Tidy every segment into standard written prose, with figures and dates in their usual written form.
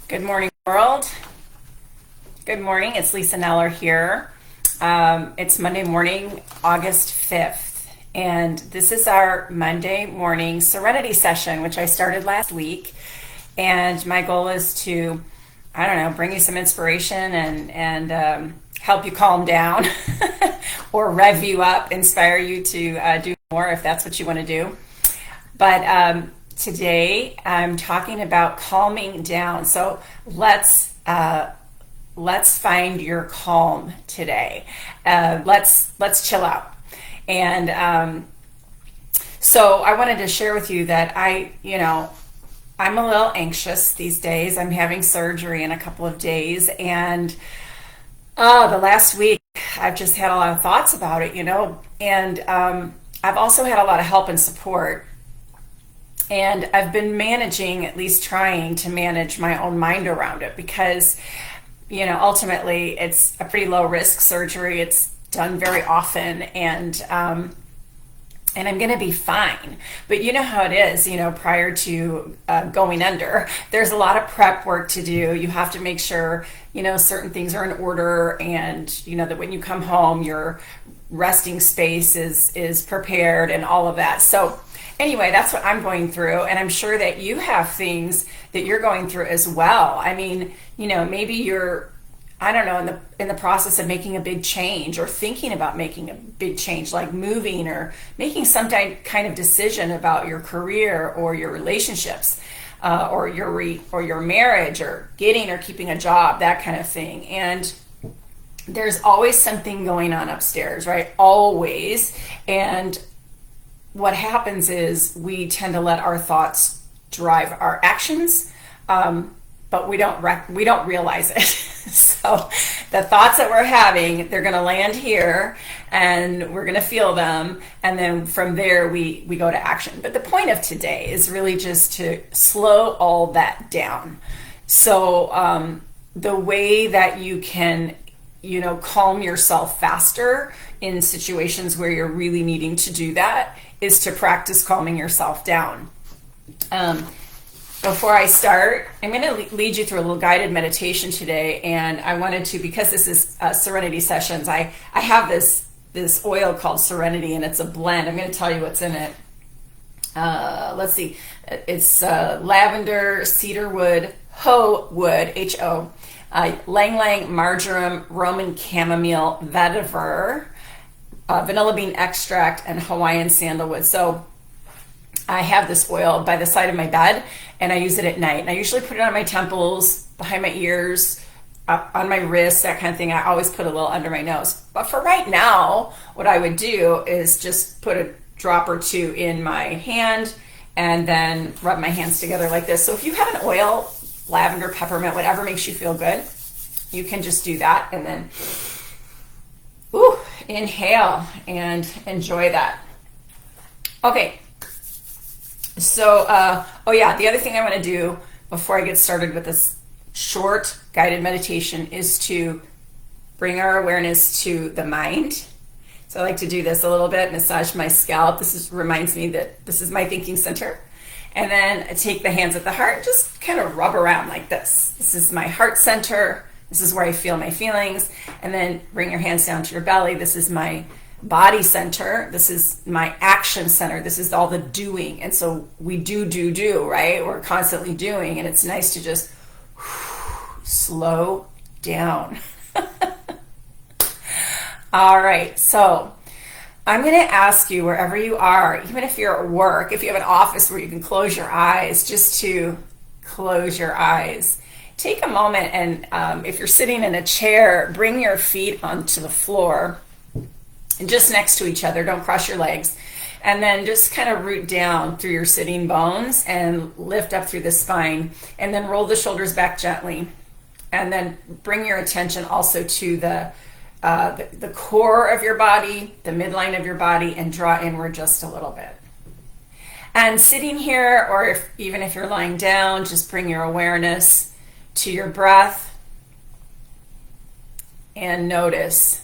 Good morning, world. Good morning. It's Lisa Neller here. It's Monday morning, August 5th, and this is our Monday morning Serenity Session, which I started last week. And my goal is to, I don't know, bring you some inspiration and help you calm down or rev you up, inspire you to do more if that's what you want to do. But today I'm talking about calming down. So let's find your calm today. Let's chill out. And so I wanted to share with you that I'm a little anxious these days. I'm having surgery in a couple of days, and the last week I've just had a lot of thoughts about it, and I've also had a lot of help and support. And I've been managing, at least trying to manage my own mind around it because, ultimately it's a pretty low risk surgery. It's done very often, and I'm going to be fine. But you know how it is, prior to going under, there's a lot of prep work to do. You have to make sure, certain things are in order, and, that when you come home, your resting space is prepared and all of that. So anyway, that's what I'm going through, and I'm sure that you have things that you're going through as well. I mean, maybe you're, I don't know, in the process of making a big change or thinking about making a big change, like moving or making some kind of decision about your career or your relationships, or your marriage, or getting or keeping a job, that kind of thing. And there's always something going on upstairs, right? Always. And what happens is we tend to let our thoughts drive our actions, but we don't realize it. So the thoughts that we're having, they're going to land here, and we're going to feel them, and then from there we go to action. But the point of today is really just to slow all that down. So the way that you can calm yourself faster in situations where you're really needing to do that is to practice calming yourself down. Before I start, I'm going to lead you through a little guided meditation today, and I wanted to, because this is Serenity Sessions, I have this oil called Serenity, and it's a blend. I'm going to tell you what's in it. Let's see. It's lavender, cedarwood, ho wood, H-O, lang-lang, marjoram, Roman chamomile, vetiver, vanilla bean extract, and Hawaiian sandalwood. So I have this oil by the side of my bed, and I use it at night. And I usually put it on my temples, behind my ears, on my wrists, that kind of thing. I always put a little under my nose. But for right now, what I would do is just put a drop or two in my hand and then rub my hands together like this. So if you have an oil, lavender, peppermint, whatever makes you feel good, you can just do that, and then inhale and enjoy that. Okay. So, the other thing I want to do before I get started with this short guided meditation is to bring our awareness to the mind. So I like to do this a little bit, massage my scalp. Reminds me that this is my thinking center. And then take the hands at the heart, just kind of rub around like this. This is my heart center. This is where I feel my feelings. And then bring your hands down to your belly. This is my body center. This is my action center. This is all the doing. And so we do, right? We're constantly doing, and it's nice to just slow down. All right. So I'm going to ask you, wherever you are, even if you're at work, if you have an office where you can close your eyes, just to close your eyes. Take a moment, and if you're sitting in a chair, bring your feet onto the floor and just next to each other. Don't cross your legs. And then just kind of root down through your sitting bones and lift up through the spine, and then roll the shoulders back gently. And then bring your attention also to the core of your body, the midline of your body, and draw inward just a little bit. And sitting here, or even if you're lying down, just bring your awareness to your breath and notice.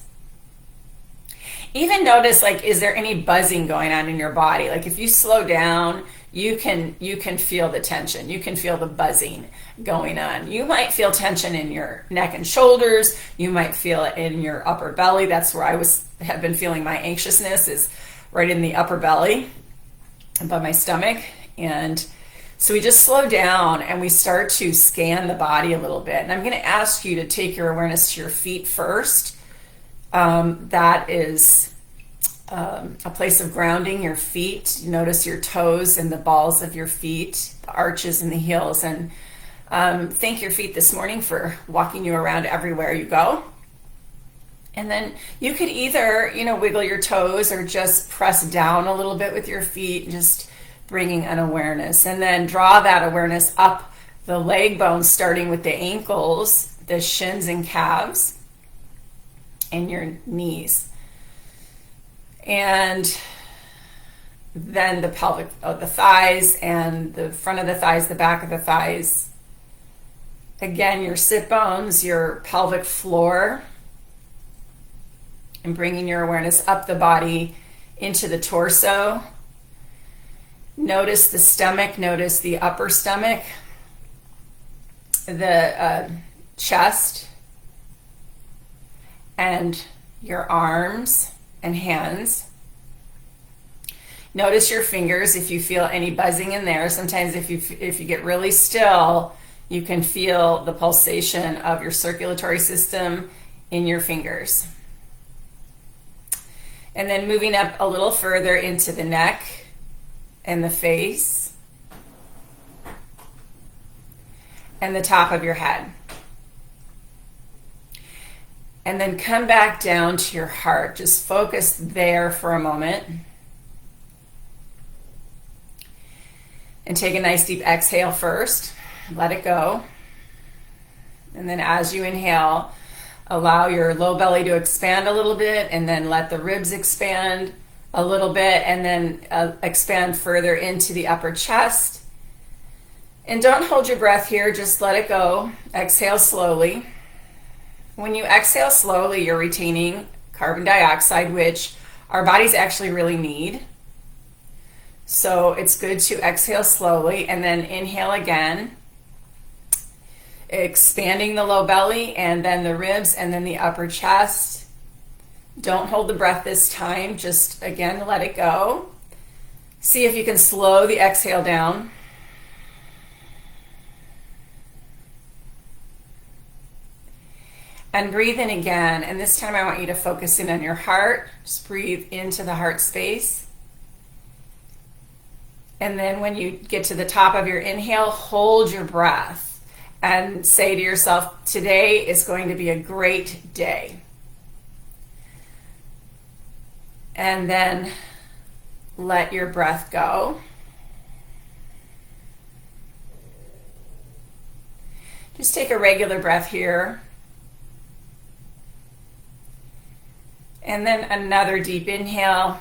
Even notice, like, is there any buzzing going on in your body? Like if you slow down, you can feel the tension. You can feel the buzzing going on. You might feel tension in your neck and shoulders. You might feel it in your upper belly. That's where have been feeling my anxiousness, is right in the upper belly above my stomach. And so we just slow down and we start to scan the body a little bit. And I'm going to ask you to take your awareness to your feet first. That is a place of grounding, your feet. Notice your toes and the balls of your feet, the arches and the heels. And thank your feet this morning for walking you around everywhere you go. And then you could either, wiggle your toes or just press down a little bit with your feet, just bringing an awareness. And then draw that awareness up the leg bones, starting with the ankles, the shins and calves, and your knees. And then the pelvic, the thighs and the front of the thighs, the back of the thighs. Again, your sit bones, your pelvic floor, and bringing your awareness up the body into the torso. Notice the stomach, notice the upper stomach, the chest, and your arms and hands. Notice your fingers if you feel any buzzing in there. Sometimes if you get really still, you can feel the pulsation of your circulatory system in your fingers. And then moving up a little further into the neck and the face and the top of your head. And then come back down to your heart. Just focus there for a moment. And take a nice deep exhale first. Let it go. And then as you inhale, allow your low belly to expand a little bit, and then let the ribs expand a little bit, and then expand further into the upper chest. And don't hold your breath here, just let it go. Exhale slowly. When you exhale slowly, you're retaining carbon dioxide, which our bodies actually really need. So it's good to exhale slowly and then inhale again, expanding the low belly and then the ribs and then the upper chest. Don't hold the breath this time, just again let it go. See if you can slow the exhale down. And breathe in again, and this time I want you to focus in on your heart. Just breathe into the heart space. And then when you get to the top of your inhale, hold your breath and say to yourself, today is going to be a great day. And then let your breath go. Just take a regular breath here. And then another deep inhale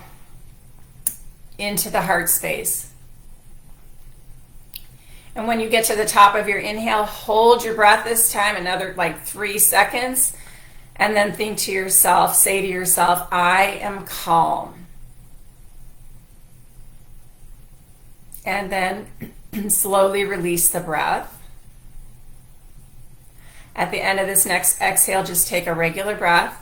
into the heart space. And when you get to the top of your inhale, hold your breath this time, another 3 seconds. And then think to yourself, say to yourself, I am calm. And then slowly release the breath. At the end of this next exhale, just take a regular breath.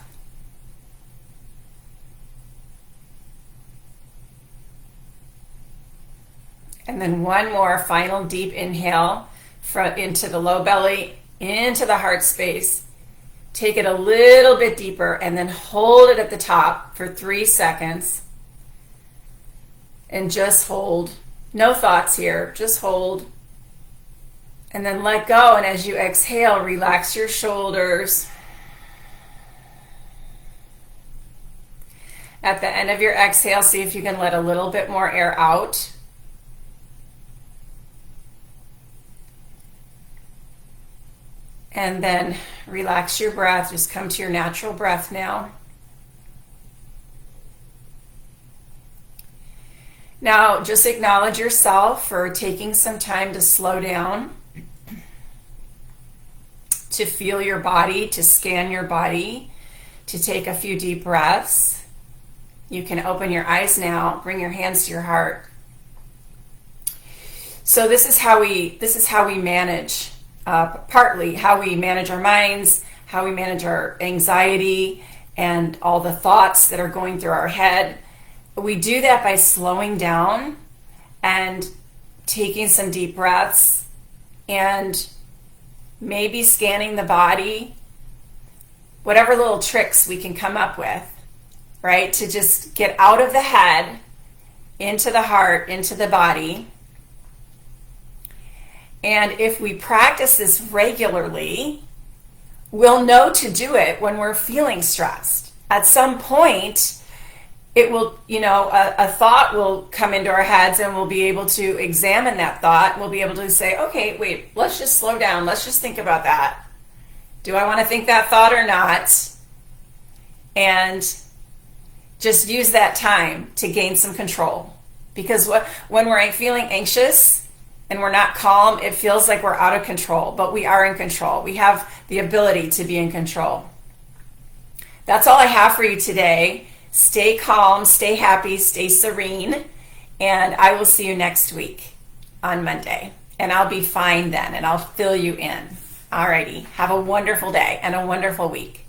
And then one more final deep inhale into the low belly, into the heart space. Take it a little bit deeper and then hold it at the top for 3 seconds. And just hold. No thoughts here, just hold. And then let go. And as you exhale, relax your shoulders. At the end of your exhale, see if you can let a little bit more air out. And then relax your breath. Just come to your natural breath now. Now, just acknowledge yourself for taking some time to slow down, to feel your body, to scan your body, to take a few deep breaths. You can open your eyes now, bring your hands to your heart. So this is how we manage, partly how we manage our minds, how we manage our anxiety and all the thoughts that are going through our head. We do that by slowing down and taking some deep breaths and maybe scanning the body, whatever little tricks we can come up with, right? To just get out of the head, into the heart, into the body. And if we practice this regularly, we'll know to do it when we're feeling stressed. At some point, it will, a thought will come into our heads and we'll be able to examine that thought. We'll be able to say, okay, wait, let's just slow down. Let's just think about that. Do I want to think that thought or not? And just use that time to gain some control. Because when we're feeling anxious and we're not calm, it feels like we're out of control, but we are in control. We have the ability to be in control. That's all I have for you today. Stay calm, stay happy, stay serene, and I will see you next week on Monday. And I'll be fine then, and I'll fill you in. Alrighty, have a wonderful day and a wonderful week.